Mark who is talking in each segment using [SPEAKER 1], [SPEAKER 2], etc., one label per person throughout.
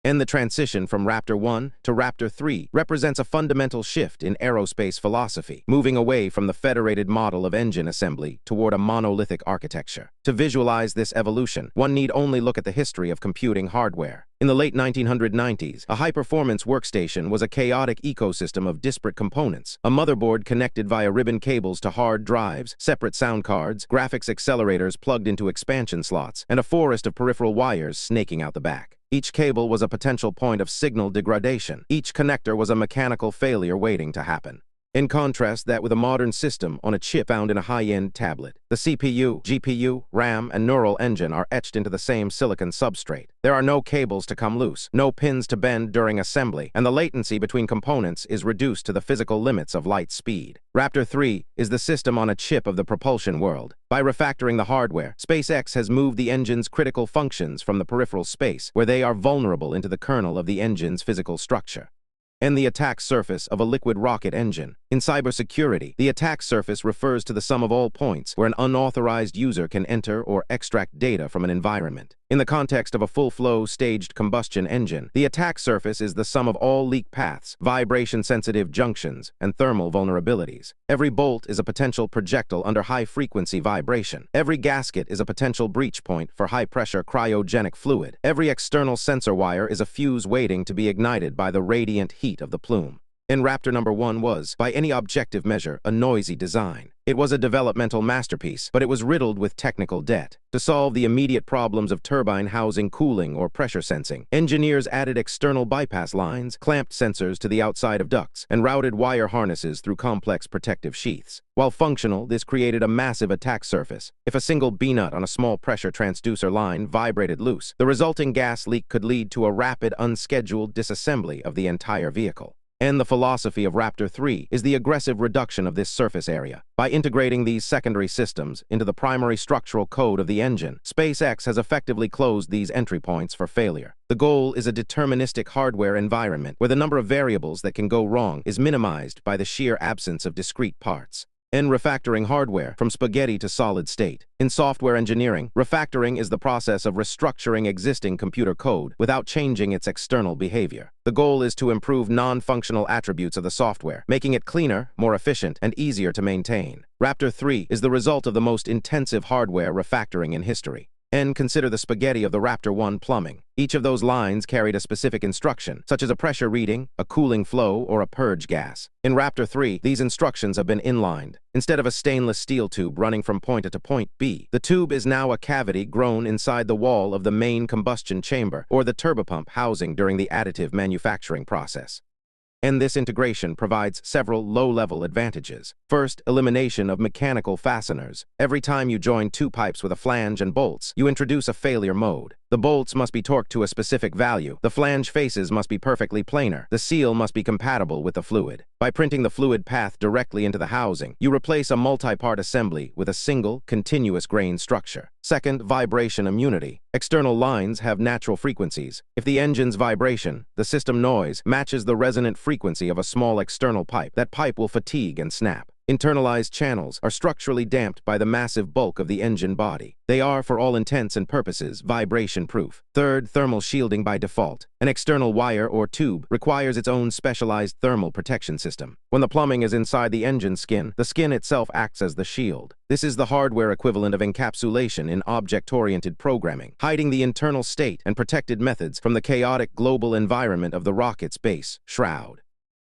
[SPEAKER 1] And the transition from Raptor 1 to Raptor 3 represents a fundamental shift in aerospace philosophy, moving away from the federated model of engine assembly toward a monolithic architecture. To visualize this evolution, one need only look at the history of computing hardware. In the late 1990s, a high-performance workstation was a chaotic ecosystem of disparate components, a motherboard connected via ribbon cables to hard drives, separate sound cards, graphics accelerators plugged into expansion slots, and a forest of peripheral wires snaking out the back. Each cable was a potential point of signal degradation. Each connector was a mechanical failure waiting to happen. In contrast that with a modern system on a chip found in a high-end tablet. The CPU, GPU, RAM, and neural engine are etched into the same silicon substrate. There are no cables to come loose, no pins to bend during assembly, and the latency between components is reduced to the physical limits of light speed. Raptor 3 is the system on a chip of the propulsion world. By refactoring the hardware, SpaceX has moved the engine's critical functions from the peripheral space, where they are vulnerable, into the kernel of the engine's physical structure. And the attack surface of a liquid rocket engine. In cybersecurity, the attack surface refers to the sum of all points where an unauthorized user can enter or extract data from an environment. In the context of a full-flow staged combustion engine, the attack surface is the sum of all leak paths, vibration-sensitive junctions, and thermal vulnerabilities. Every bolt is a potential projectile under high-frequency vibration. Every gasket is a potential breach point for high-pressure cryogenic fluid. Every external sensor wire is a fuse waiting to be ignited by the radiant heat of the plume. And Raptor number 1 was, by any objective measure, a noisy design. It was a developmental masterpiece, but it was riddled with technical debt. To solve the immediate problems of turbine housing cooling or pressure sensing, engineers added external bypass lines, clamped sensors to the outside of ducts, and routed wire harnesses through complex protective sheaths. While functional, this created a massive attack surface. If a single B-nut on a small pressure transducer line vibrated loose, the resulting gas leak could lead to a rapid, unscheduled disassembly of the entire vehicle. And the philosophy of Raptor 3 is the aggressive reduction of this surface area. By integrating these secondary systems into the primary structural code of the engine, SpaceX has effectively closed these entry points for failure. The goal is a deterministic hardware environment where the number of variables that can go wrong is minimized by the sheer absence of discrete parts. In refactoring hardware from spaghetti to solid state. In software engineering, refactoring is the process of restructuring existing computer code without changing its external behavior. The goal is to improve non-functional attributes of the software, making it cleaner, more efficient, and easier to maintain. Raptor 3 is the result of the most intensive hardware refactoring in history. And consider the spaghetti of the Raptor 1 plumbing. Each of those lines carried a specific instruction, such as a pressure reading, a cooling flow, or a purge gas. In Raptor 3, these instructions have been inlined. Instead of a stainless steel tube running from point A to point B, the tube is now a cavity grown inside the wall of the main combustion chamber, or the turbopump housing during the additive manufacturing process. And this integration provides several low-level advantages. First, elimination of mechanical fasteners. Every time you join two pipes with a flange and bolts, you introduce a failure mode. The bolts must be torqued to a specific value. The flange faces must be perfectly planar. The seal must be compatible with the fluid. By printing the fluid path directly into the housing, you replace a multi-part assembly with a single, continuous grain structure. Second, vibration immunity. External lines have natural frequencies. If the engine's vibration, the system noise, matches the resonant frequency of a small external pipe, that pipe will fatigue and snap. Internalized channels are structurally damped by the massive bulk of the engine body. They are, for all intents and purposes, vibration-proof. Third, thermal shielding by default. An external wire or tube requires its own specialized thermal protection system. When the plumbing is inside the engine skin, the skin itself acts as the shield. This is the hardware equivalent of encapsulation in object-oriented programming, hiding the internal state and protected methods from the chaotic global environment of the rocket's base shroud.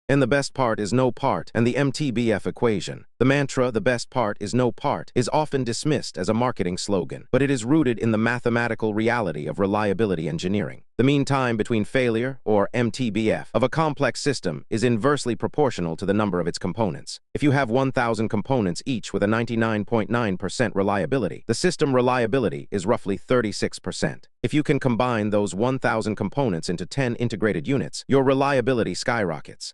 [SPEAKER 1] And the best part is no part, and the MTBF equation. The mantra, the best part is no part, is often dismissed as a marketing slogan, but it is rooted in the mathematical reality of reliability engineering. The mean time between failure, or MTBF, of a complex system is inversely proportional to the number of its components. If you have 1,000 components each with a 99.9% reliability, the system reliability is roughly 36%. If you can combine those 1,000 components into 10 integrated units, your reliability skyrockets.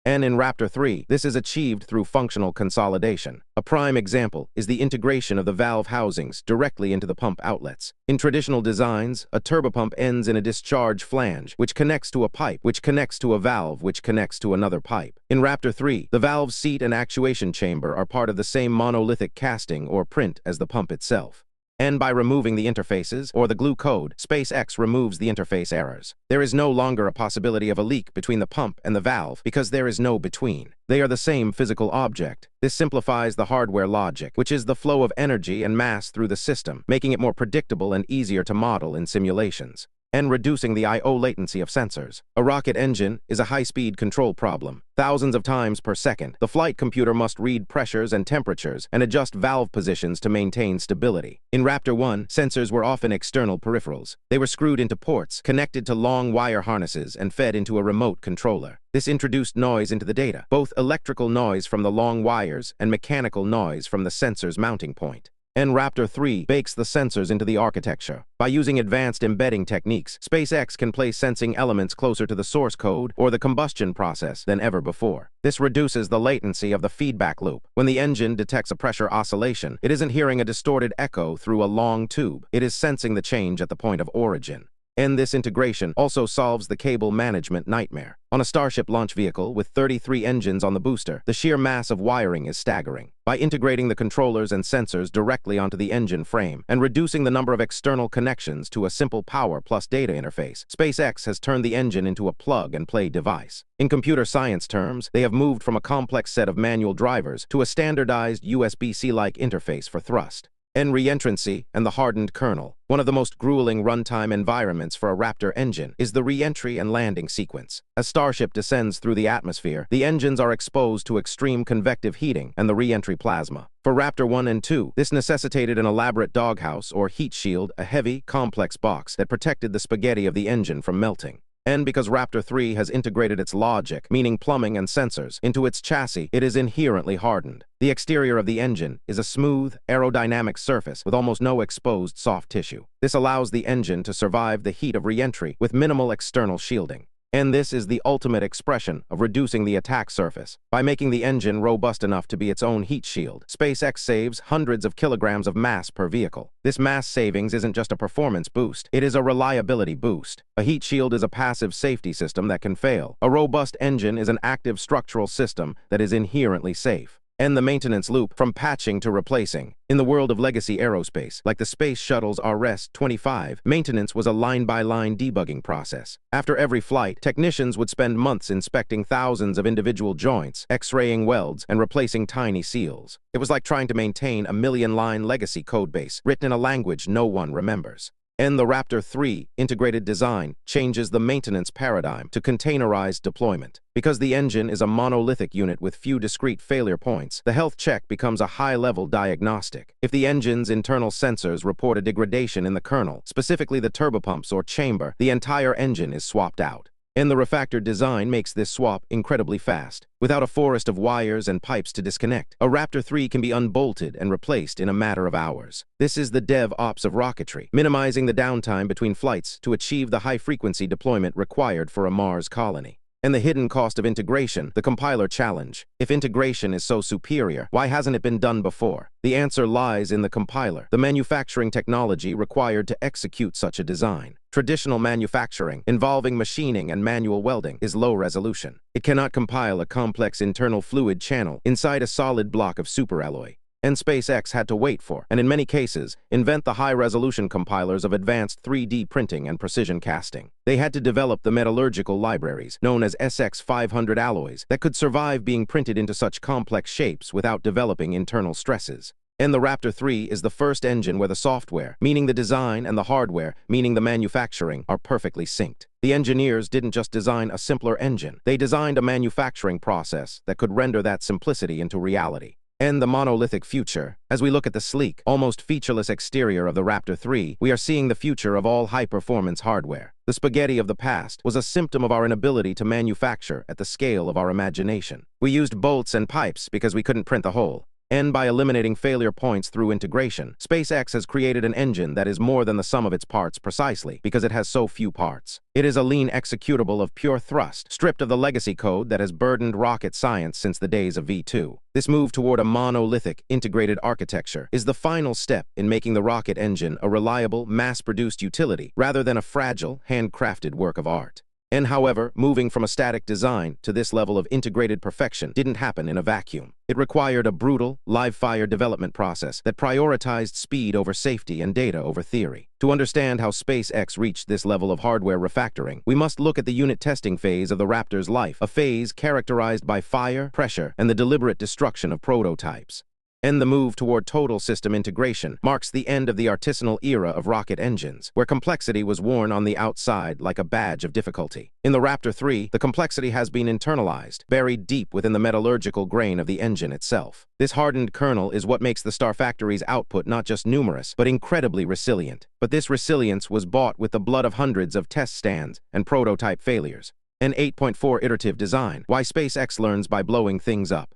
[SPEAKER 1] And in Raptor 3, this is achieved through functional consolidation. A prime example is the integration of the valve housings directly into the pump outlets. In traditional designs, a turbopump ends in a discharge flange, which connects to a pipe, which connects to a valve, which connects to another pipe. In Raptor 3, the valve seat and actuation chamber are part of the same monolithic casting or print as the pump itself. And by removing the interfaces, or the glue code, SpaceX removes the interface errors. There is no longer a possibility of a leak between the pump and the valve because there is no between. They are the same physical object. This simplifies the hardware logic, which is the flow of energy and mass through the system, making it more predictable and easier to model in simulations, and reducing the I/O latency of sensors. A rocket engine is a high-speed control problem. Thousands of times per second, the flight computer must read pressures and temperatures and adjust valve positions to maintain stability. In Raptor 1, sensors were often external peripherals. They were screwed into ports, connected to long wire harnesses, and fed into a remote controller. This introduced noise into the data, both electrical noise from the long wires and mechanical noise from the sensor's mounting point. And Raptor 3 bakes the sensors into the architecture. By using advanced embedding techniques, SpaceX can place sensing elements closer to the source code or the combustion process than ever before. This reduces the latency of the feedback loop. When the engine detects a pressure oscillation, it isn't hearing a distorted echo through a long tube. It is sensing the change at the point of origin. And this integration also solves the cable management nightmare. On a Starship launch vehicle with 33 engines on the booster, the sheer mass of wiring is staggering. By integrating the controllers and sensors directly onto the engine frame and reducing the number of external connections to a simple power plus data interface, SpaceX has turned the engine into a plug-and-play device. In computer science terms, they have moved from a complex set of manual drivers to a standardized USB-C-like interface for thrust and re-entrancy and the hardened kernel. One of the most grueling runtime environments for a Raptor engine is the re-entry and landing sequence. As Starship descends through the atmosphere, the engines are exposed to extreme convective heating and the re-entry plasma. For Raptor 1 and 2, this necessitated an elaborate doghouse or heat shield, a heavy, complex box that protected the spaghetti of the engine from melting. And because Raptor 3 has integrated its logic, meaning plumbing and sensors, into its chassis, it is inherently hardened. The exterior of the engine is a smooth, aerodynamic surface with almost no exposed soft tissue. This allows the engine to survive the heat of re-entry with minimal external shielding. And this is the ultimate expression of reducing the attack surface. By making the engine robust enough to be its own heat shield, SpaceX saves hundreds of kilograms of mass per vehicle. This mass savings isn't just a performance boost, it is a reliability boost. A heat shield is a passive safety system that can fail. A robust engine is an active structural system that is inherently safe. And the maintenance loop, from patching to replacing. In the world of legacy aerospace, like the Space Shuttle's RS-25, maintenance was a line-by-line debugging process. After every flight, technicians would spend months inspecting thousands of individual joints, x-raying welds, and replacing tiny seals. It was like trying to maintain a million-line legacy codebase, written in a language no one remembers. And the Raptor 3 integrated design changes the maintenance paradigm to containerized deployment. Because the engine is a monolithic unit with few discrete failure points, the health check becomes a high-level diagnostic. If the engine's internal sensors report a degradation in the kernel, specifically the turbopumps or chamber, the entire engine is swapped out. And the refactored design makes this swap incredibly fast. Without a forest of wires and pipes to disconnect, a Raptor 3 can be unbolted and replaced in a matter of hours. This is the DevOps of rocketry, minimizing the downtime between flights to achieve the high-frequency deployment required for a Mars colony. And the hidden cost of integration, the compiler challenge. If integration is so superior, why hasn't it been done before? The answer lies in the compiler, the manufacturing technology required to execute such a design. Traditional manufacturing, involving machining and manual welding, is low resolution. It cannot compile a complex internal fluid channel inside a solid block of superalloy. And SpaceX had to wait for, and in many cases, invent the high-resolution compilers of advanced 3D printing and precision casting. They had to develop the metallurgical libraries, known as SX500 alloys, that could survive being printed into such complex shapes without developing internal stresses. And the Raptor 3 is the first engine where the software, meaning the design, and the hardware, meaning the manufacturing, are perfectly synced. The engineers didn't just design a simpler engine. They designed a manufacturing process that could render that simplicity into reality. And the monolithic future. As we look at the sleek, almost featureless exterior of the Raptor 3, we are seeing the future of all high-performance hardware. The spaghetti of the past was a symptom of our inability to manufacture at the scale of our imagination. We used bolts and pipes because we couldn't print the whole. And by eliminating failure points through integration, SpaceX has created an engine that is more than the sum of its parts precisely because it has so few parts. It is a lean executable of pure thrust, stripped of the legacy code that has burdened rocket science since the days of V2. This move toward a monolithic, integrated architecture is the final step in making the rocket engine a reliable, mass-produced utility rather than a fragile, handcrafted work of art. And however, moving from a static design to this level of integrated perfection didn't happen in a vacuum. It required a brutal, live-fire development process that prioritized speed over safety and data over theory. To understand how SpaceX reached this level of hardware refactoring, we must look at the unit testing phase of the Raptor's life, a phase characterized by fire, pressure, and the deliberate destruction of prototypes. And the move toward total system integration marks the end of the artisanal era of rocket engines, where complexity was worn on the outside like a badge of difficulty. In the Raptor 3, the complexity has been internalized, buried deep within the metallurgical grain of the engine itself. This hardened kernel is what makes the Star Factory's output not just numerous, but incredibly resilient. But this resilience was bought with the blood of hundreds of test stands and prototype failures. An 8.4 iterative design. Why SpaceX learns by blowing things up.